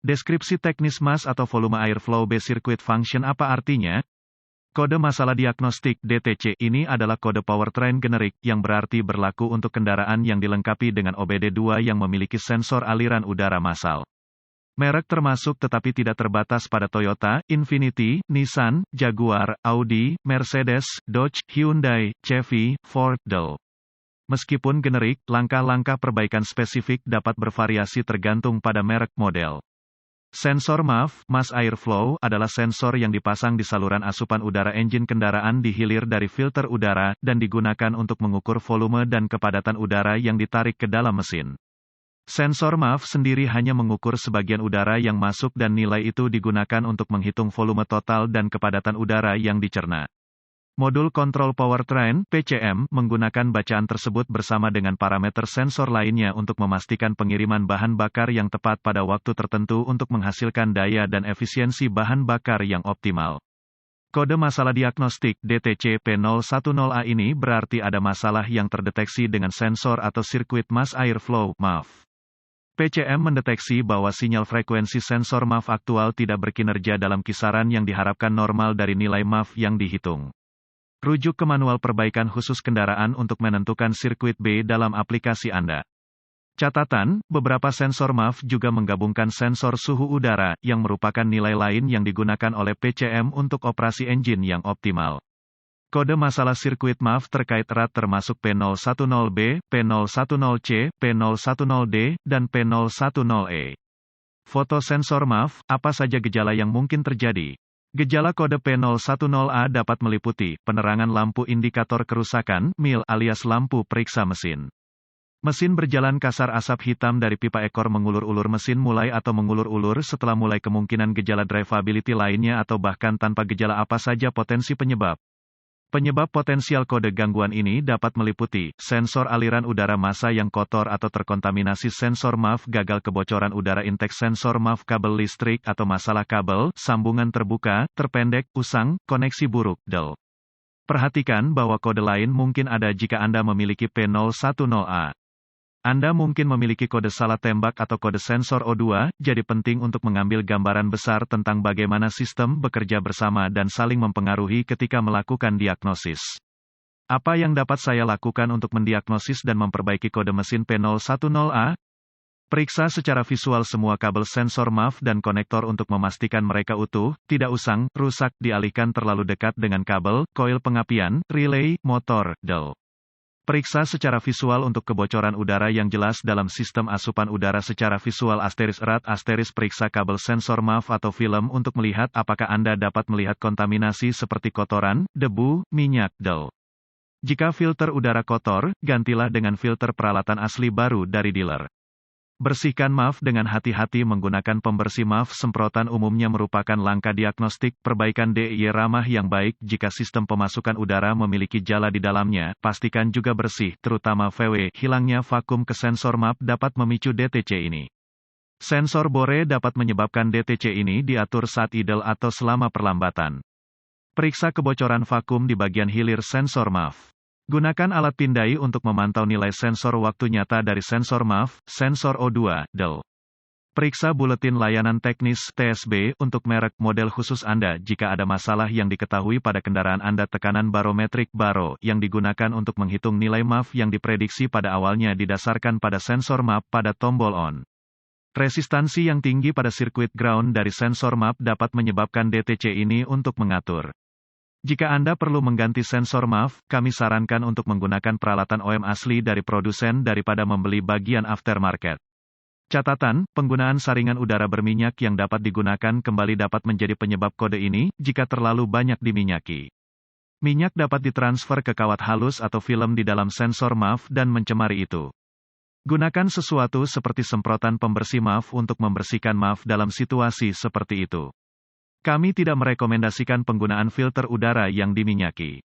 Deskripsi teknis mass atau volume airflow B circuit function apa artinya? Kode masalah diagnostik (DTC) ini adalah kode powertrain generik yang berarti berlaku untuk kendaraan yang dilengkapi dengan OBD2 yang memiliki sensor aliran udara massal. Merek termasuk tetapi tidak terbatas pada Toyota, Infiniti, Nissan, Jaguar, Audi, Mercedes, Dodge, Hyundai, Chevy, Ford, Dell. Meskipun generik, langkah-langkah perbaikan spesifik dapat bervariasi tergantung pada merek model. Sensor MAF, mass airflow, adalah sensor yang dipasang di saluran asupan udara engine kendaraan di hilir dari filter udara, dan digunakan untuk mengukur volume dan kepadatan udara yang ditarik ke dalam mesin. Sensor MAF sendiri hanya mengukur sebagian udara yang masuk dan nilai itu digunakan untuk menghitung volume total dan kepadatan udara yang dicerna. Modul Control Powertrain (PCM) menggunakan bacaan tersebut bersama dengan parameter sensor lainnya untuk memastikan pengiriman bahan bakar yang tepat pada waktu tertentu untuk menghasilkan daya dan efisiensi bahan bakar yang optimal. Kode masalah diagnostik (DTC) P010A ini berarti ada masalah yang terdeteksi dengan sensor atau sirkuit mass airflow (MAF). PCM mendeteksi bahwa sinyal frekuensi sensor MAF aktual tidak berkinerja dalam kisaran yang diharapkan normal dari nilai MAF yang dihitung. Rujuk ke manual perbaikan khusus kendaraan untuk menentukan sirkuit B dalam aplikasi Anda. Catatan, beberapa sensor MAF juga menggabungkan sensor suhu udara, yang merupakan nilai lain yang digunakan oleh PCM untuk operasi engine yang optimal. Kode masalah sirkuit MAF terkait erat termasuk P010B, P010C, P010D, dan P010E. Foto sensor MAF, apa saja gejala yang mungkin terjadi? Gejala kode P010A dapat meliputi penerangan lampu indikator kerusakan (MIL) alias lampu periksa mesin. Mesin berjalan kasar, asap hitam dari pipa ekor mengulur-ulur, mesin mulai atau mengulur-ulur setelah mulai, kemungkinan gejala drivability lainnya atau bahkan tanpa gejala apa saja potensi penyebab. Penyebab potensial kode gangguan ini dapat meliputi sensor aliran udara massa yang kotor atau terkontaminasi, sensor MAF gagal, kebocoran udara, intake sensor MAF, kabel listrik atau masalah kabel, sambungan terbuka, terpendek, usang, koneksi buruk, Dell. Perhatikan bahwa kode lain mungkin ada jika Anda memiliki P010A. Anda mungkin memiliki kode salah tembak atau kode sensor O2, jadi penting untuk mengambil gambaran besar tentang bagaimana sistem bekerja bersama dan saling mempengaruhi ketika melakukan diagnosis. Apa yang dapat saya lakukan untuk mendiagnosis dan memperbaiki kode mesin P010A? Periksa secara visual semua kabel sensor MAF dan konektor untuk memastikan mereka utuh, tidak usang, rusak, dialihkan terlalu dekat dengan kabel, koil pengapian, relay, motor, Dell. Periksa secara visual untuk kebocoran udara yang jelas dalam sistem asupan udara secara visual *erat*. Periksa kabel sensor MAF atau film untuk melihat apakah Anda dapat melihat kontaminasi seperti kotoran, debu, minyak, Dell. Jika filter udara kotor, gantilah dengan filter peralatan asli baru dari dealer. Bersihkan MAF dengan hati-hati menggunakan pembersih MAF semprotan, umumnya merupakan langkah diagnostik. Perbaikan DIY ramah yang baik. Jika sistem pemasukan udara memiliki jala di dalamnya, pastikan juga bersih, terutama VW. Hilangnya vakum ke sensor MAF dapat memicu DTC ini. Sensor bore dapat menyebabkan DTC ini diatur saat idle atau selama perlambatan. Periksa kebocoran vakum di bagian hilir sensor MAF. Gunakan alat pindai untuk memantau nilai sensor waktu nyata dari sensor MAF, sensor O2, Dell. Periksa buletin layanan teknis (TSB) untuk merek model khusus Anda jika ada masalah yang diketahui pada kendaraan Anda. Tekanan barometrik baro yang digunakan untuk menghitung nilai MAF yang diprediksi pada awalnya didasarkan pada sensor MAF pada tombol on. Resistansi yang tinggi pada sirkuit ground dari sensor MAF dapat menyebabkan DTC ini untuk mengatur. Jika Anda perlu mengganti sensor MAF, kami sarankan untuk menggunakan peralatan OEM asli dari produsen daripada membeli bagian aftermarket. Catatan, penggunaan saringan udara berminyak yang dapat digunakan kembali dapat menjadi penyebab kode ini, jika terlalu banyak diminyaki. Minyak dapat ditransfer ke kawat halus atau film di dalam sensor MAF dan mencemari itu. Gunakan sesuatu seperti semprotan pembersih MAF untuk membersihkan MAF dalam situasi seperti itu. Kami tidak merekomendasikan penggunaan filter udara yang diminyaki.